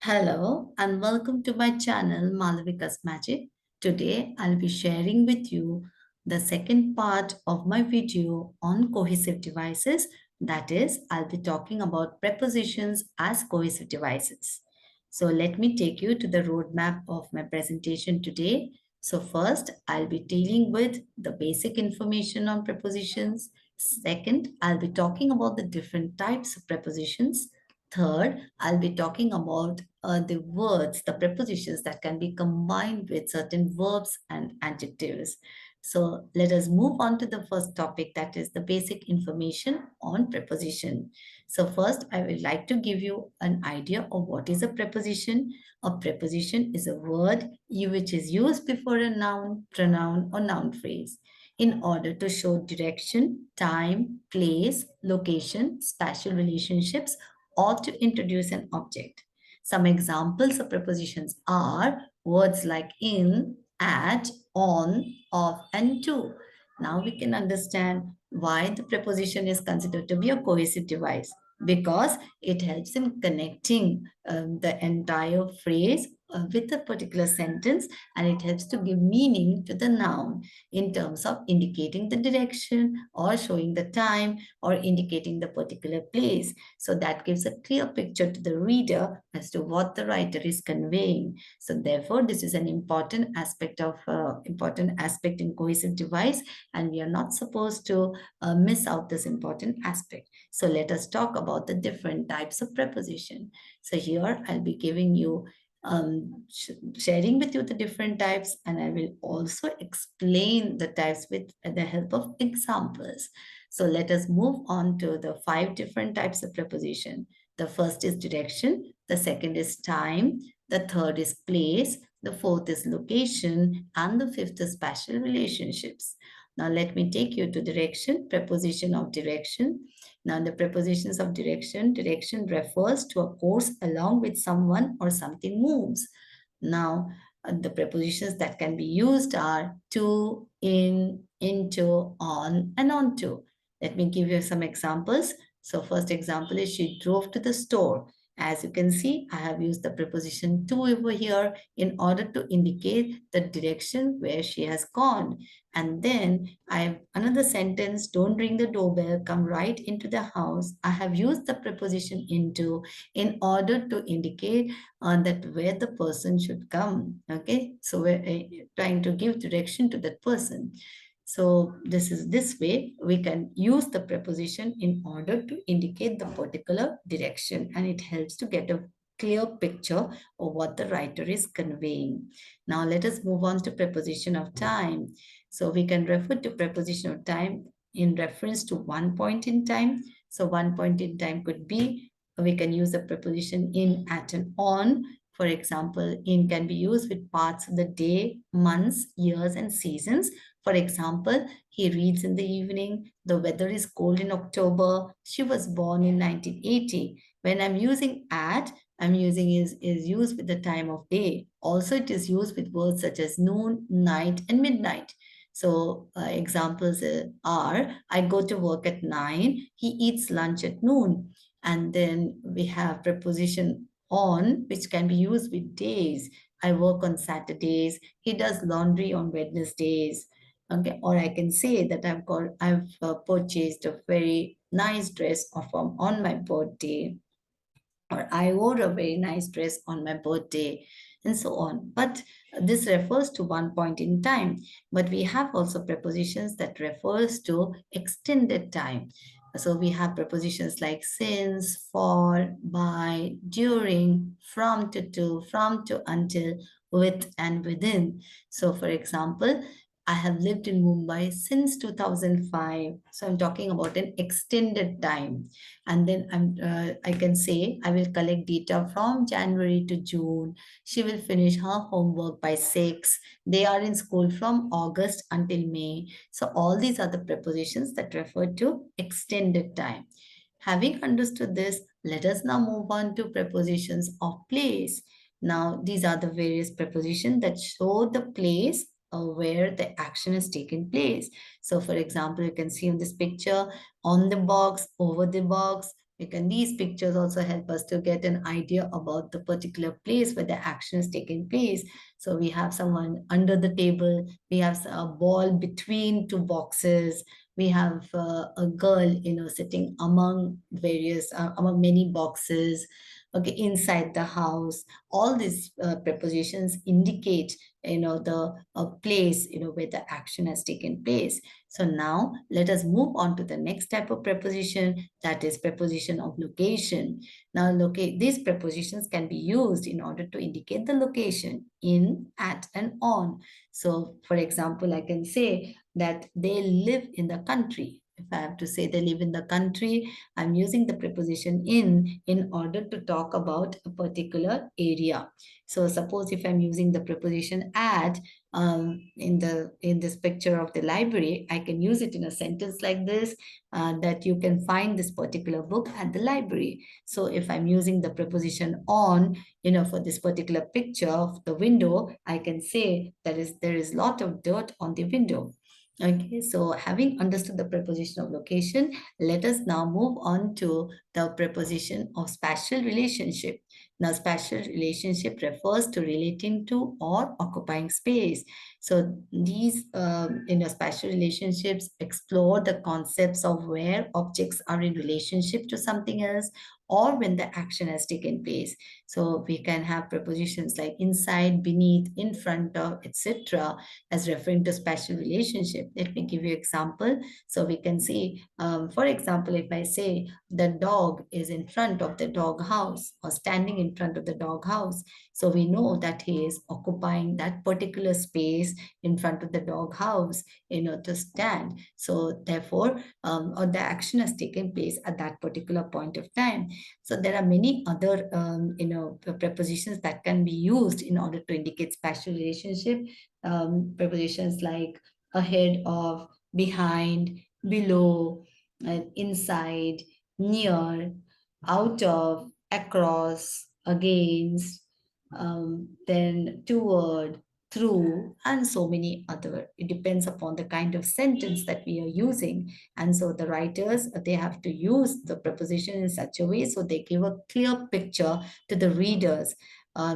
Hello and welcome to my channel Malavika's Magic. Today I'll be sharing with you the second part of my video on cohesive devices. That is, I'll be talking about prepositions as cohesive devices. So let me take you to the roadmap of my presentation today. So first, I'll be dealing with the basic information on prepositions. Second, I'll be talking about the different types of prepositions. Third, I'll be talking about the words, the prepositions that can be combined with certain verbs and adjectives. So let us move on to the first topic, that is the basic information on preposition. So first, I would like to give you an idea of what is a preposition. A preposition is a word which is used before a noun, pronoun, or noun phrase in order to show direction, time, place, location, spatial relationships, or to introduce an object. Some examples of prepositions are words like in, at, on, of, and to. Now we can understand why the preposition is considered to be a cohesive device, because it helps in connecting the entire phrase with a particular sentence, and it helps to give meaning to the noun in terms of indicating the direction or showing the time or indicating the particular place. So that gives a clear picture to the reader as to what the writer is conveying. So therefore, this is an important aspect in cohesive device, and we are not supposed to miss out this important aspect. So let us talk about the different types of preposition. So here I'll be giving you sharing with you the different types, and I will also explain the types with the help of examples. So let us move on to the 5 different types of preposition. The first is direction, the second is time, the third is place, the fourth is location, and the fifth is spatial relationships. Now let me take you to direction, preposition of direction. Now the prepositions of direction, direction refers to a course along which someone or something moves. Now the prepositions that can be used are to, in, into, on, and onto. Let me give you some examples. So first example is she drove to the store. As you can see, I have used the preposition to over here in order to indicate the direction where she has gone. And then I have another sentence, don't ring the doorbell, come right into the house. I have used the preposition into in order to indicate that where the person should come. Okay, so we're trying to give direction to that person. So this way we can use the preposition in order to indicate the particular direction, and it helps to get a clear picture of what the writer is conveying. Now let us move on to preposition of time. So we can refer to preposition of time in reference to one point in time. So one point in time could be, we can use the preposition in, at, and on. For example, in can be used with parts of the day, months, years, and seasons. For example, he reads in the evening, the weather is cold in October, she was born in 1980. When I'm using at, I'm using is used with the time of day. Also, it is used with words such as noon, night, and midnight. So examples are, I go to work at 9, he eats lunch at noon. And then we have preposition on, which can be used with days. I work on Saturdays, he does laundry on Wednesdays. Okay, or I can say that I've purchased a very nice dress on my birthday, or I wore a very nice dress on my birthday, and so on. But this refers to one point in time. But we have also prepositions that refers to extended time. So we have prepositions like since, for, by, during, from to, from to, until, with, and within. So for example, I have lived in Mumbai since 2005. So I'm talking about an extended time. And then I can say I will collect data from January to June. She will finish her homework by 6. They are in school from August until May. So all these are the prepositions that refer to extended time. Having understood this, let us now move on to prepositions of place. Now, these are the various prepositions that show the place where the action is taking place. So, for example, you can see in this picture, on the box, over the box, These pictures also help us to get an idea about the particular place where the action is taking place. So we have someone under the table, we have a ball between two boxes, we have a girl, sitting among among many boxes, okay, inside the house. All these prepositions indicate, the place, where the action has taken place. So now let us move on to the next type of preposition, that is preposition of location. Now, these prepositions can be used in order to indicate the location: in, at, and on. So, for example, I can say that they live in the country. If I have to say they live in the country, I'm using the preposition in order to talk about a particular area. So suppose if I'm using the preposition at, in this picture of the library, I can use it in a sentence like this, that you can find this particular book at the library. So if I'm using the preposition on, for this particular picture of the window, I can say there is lot of dirt on the window. Okay, so having understood the preposition of location, let us now move on to the preposition of spatial relationship. Now, spatial relationship refers to relating to or occupying space. So these, spatial relationships explore the concepts of where objects are in relationship to something else, or when the action has taken place. So we can have prepositions like inside, beneath, in front of, etc., as referring to spatial relationship. Let me give you example. So we can see, for example, if I say the dog is in front of the dog house or standing in front of the dog house, so we know that he is occupying that particular space in front of the dog house, to stand. So therefore, or the action has taken place at that particular point of time. So there are many other, prepositions that can be used in order to indicate spatial relationship. Prepositions like ahead of, behind, below, inside, near, out of, across, against, then toward, through, and so many other. It depends upon the kind of sentence that we are using. And so the writers, they have to use the preposition in such a way so they give a clear picture to the readers.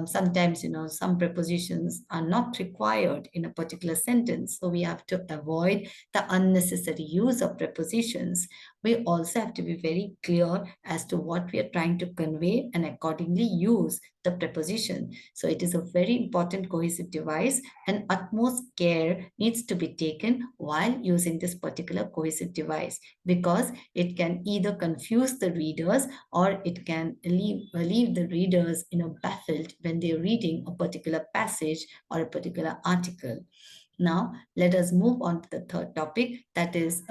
Sometimes, some prepositions are not required in a particular sentence, so we have to avoid the unnecessary use of prepositions. We also have to be very clear as to what we are trying to convey and accordingly use the preposition. So it is a very important cohesive device, and utmost care needs to be taken while using this particular cohesive device, because it can either confuse the readers or it can leave the readers, baffled when they're reading a particular passage or a particular article. Now, let us move on to the third topic, that is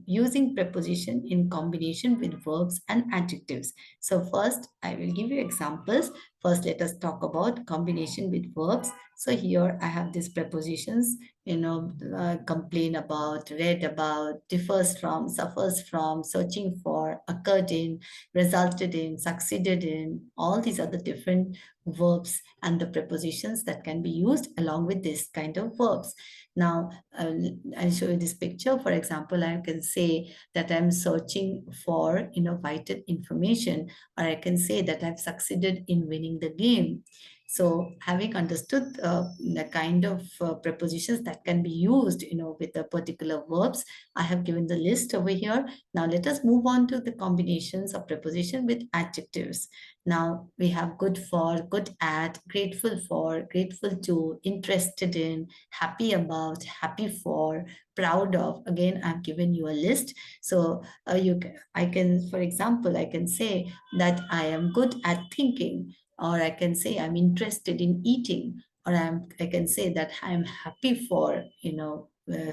using preposition in combination with verbs and adjectives. So first, I will give you examples. First, let us talk about combination with verbs. So here I have these prepositions, complain about, read about, differs from, suffers from, searching for, occurred in, resulted in, succeeded in. All these are the different verbs and the prepositions that can be used along with this kind of verbs. Now, I'll show you this picture. For example, I can say that I'm searching for, vital information, or I can say that I've succeeded in winning the game. So having understood the kind of prepositions that can be used, with the particular verbs, I have given the list over here. Now let us move on to the combinations of preposition with adjectives. Now we have good for, good at, grateful for, grateful to, interested in, happy about, happy for, proud of. Again, I've given you a list. So I can, for example, I can say that I am good at thinking, or I can say I'm interested in eating, or I can say that I'm happy for,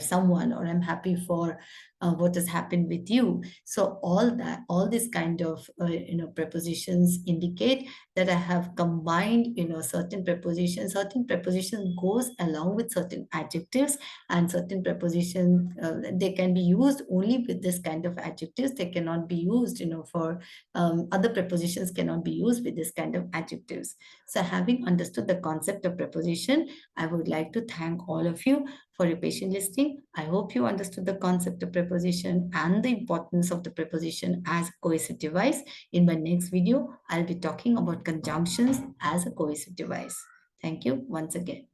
someone, or I'm happy for what has happened with you. So all these kind of prepositions indicate that I have combined, certain prepositions. Certain preposition goes along with certain adjectives, and certain prepositions, they can be used only with this kind of adjectives. They cannot be used, for other prepositions cannot be used with this kind of adjectives. So having understood the concept of preposition, I would like to thank all of you for your patient listening. I hope you understood the concept of preposition preposition and the importance of the preposition as a cohesive device. In my next video, I'll be talking about conjunctions as a cohesive device. Thank you once again.